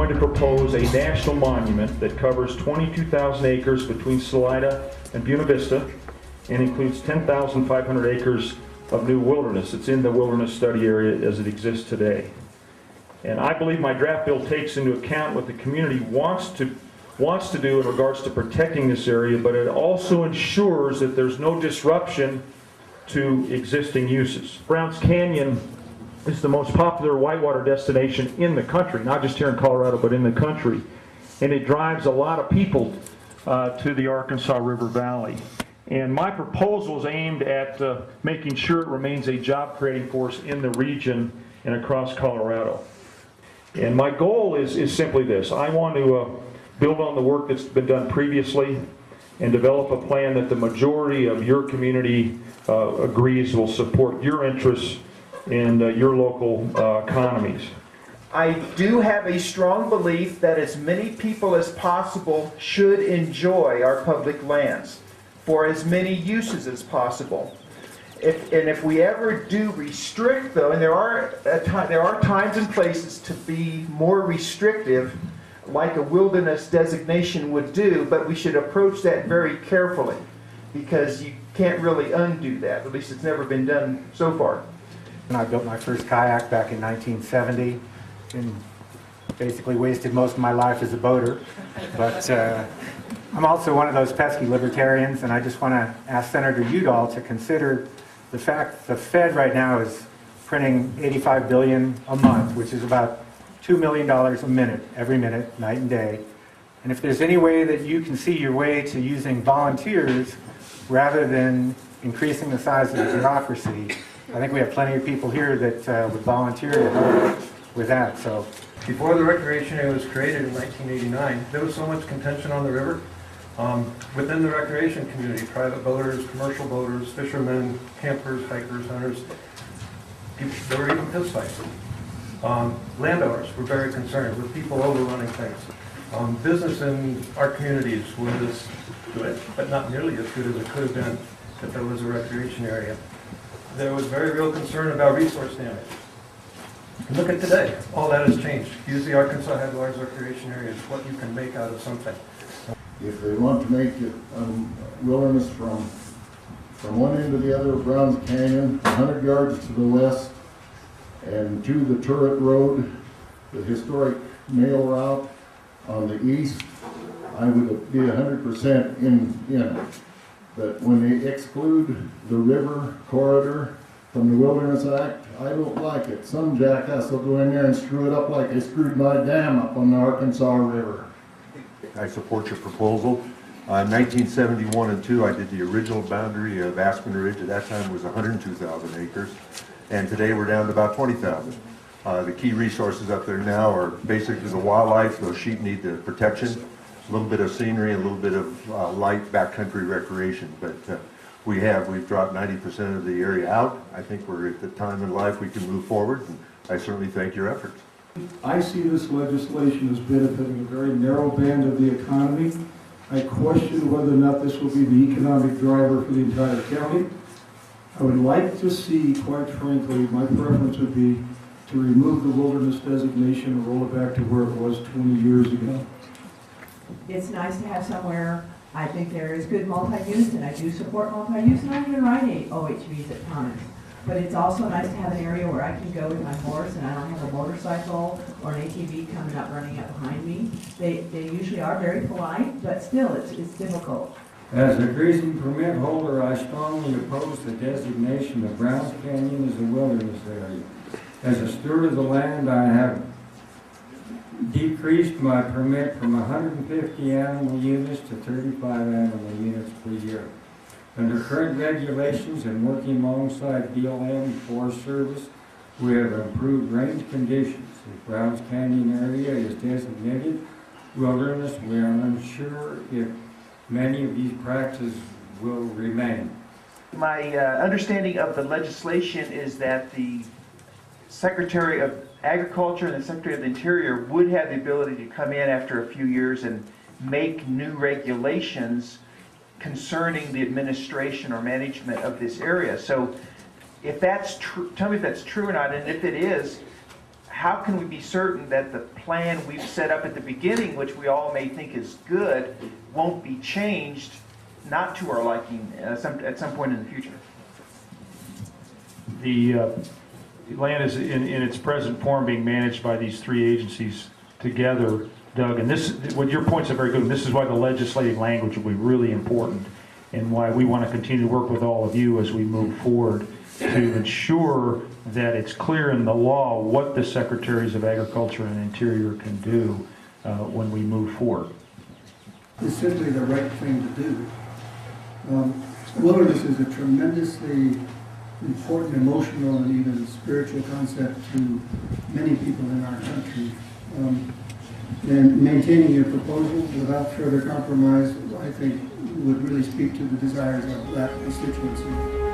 going to propose a national monument that covers 22,000 acres between Salida and Buena Vista and includes 10,500 acres of new wilderness. It's in the wilderness study area as it exists today. And I believe my draft bill takes into account what the community wants to do in regards to protecting this area, but it also ensures that there's no disruption to existing uses. Browns Canyon is the most popular whitewater destination in the country, not just here in Colorado, but in the country. And it drives a lot of people to the Arkansas River Valley. And my proposal is aimed at making sure it remains a job-creating force in the region and across Colorado. And my goal is simply this. I want to build on the work that's been done previously and develop a plan that the majority of your community agrees will support your interests and your local economies. I do have a strong belief that as many people as possible should enjoy our public lands for as many uses as possible. If we ever do restrict, though, and there are times and places to be more restrictive, like a wilderness designation would do, but we should approach that very carefully because you can't really undo that. At least it's never been done so far. I built my first kayak back in 1970 and basically wasted most of my life as a boater. But I'm also one of those pesky libertarians, and I just want to ask Senator Udall to consider the fact the Fed right now is printing $85 billion a month, which is about $2 million a minute, every minute, night and day. And if there's any way that you can see your way to using volunteers rather than increasing the size of the bureaucracy, I think we have plenty of people here that would volunteer to help with that. So, before the recreation area was created in 1989, there was so much contention on the river. Within the recreation community, private boaters, commercial boaters, fishermen, campers, hikers, hunters, there were even fist fights. Landowners were very concerned with people overrunning things. Business in our communities was good, but not nearly as good as it could have been if there was a recreation area. There was very real concern about resource damage. Look at today, all that has changed. Use the Arkansas Headwaters recreation area is what you can make out of something. If they want to make it wilderness from one end to the other of Browns Canyon, 100 yards to the west, and to the Turret Road, the historic mail route on the east, I would be 100% in it. But when they exclude the river corridor from the Wilderness Act, I don't like it. Some jackass will go in there and screw it up like they screwed my dam up on the Arkansas River. I support your proposal. In 1971 and 2, I did the original boundary of Aspen Ridge. At that time it was 102,000 acres. And today we're down to about 20,000. The key resources up there now are basically the wildlife. Those sheep need the protection, a little bit of scenery, a little bit of light backcountry recreation. But we've dropped 90% of the area out. I think we're at the time in life we can move forward, and I certainly thank your efforts. I see this legislation as benefiting a very narrow band of the economy. I question whether or not this will be the economic driver for the entire county. I would like to see, quite frankly, my preference would be to remove the wilderness designation and roll it back to where it was 20 years ago. It's nice to have somewhere. I think there is good multi-use, and I do support multi-use, and I even ride OHVs at times. But it's also nice to have an area where I can go with my horse and I don't have a motorcycle or an ATV coming up, running up behind me. They usually are very polite, but still it's difficult. As a grazing permit holder, I strongly oppose the designation of Browns Canyon as a wilderness area. As a steward of the land, I have decreased my permit from 150 animal units to 35 animal units per year. Under current regulations and working alongside BLM Forest Service, we have improved range conditions. If Browns Canyon area is designated wilderness, we are unsure if many of these practices will remain. My understanding of the legislation is that the Secretary of Agriculture and the Secretary of the Interior would have the ability to come in after a few years and make new regulations concerning the administration or management of this area. So if that's true, tell me if that's true or not, and if it is, how can we be certain that the plan we've set up at the beginning, which we all may think is good, won't be changed, not to our liking, at some point in the future? The land is in its present form being managed by these three agencies together, Doug, and what your points are very good, and this is why the legislative language will be really important, and why we want to continue to work with all of you as we move forward to ensure that it's clear in the law what the Secretaries of Agriculture and Interior can do when we move forward. It's simply the right thing to do. Wilderness is a tremendously important emotional and even spiritual concept to many people in our country. And maintaining your proposal without further compromise, I think, would really speak to the desires of that constituency.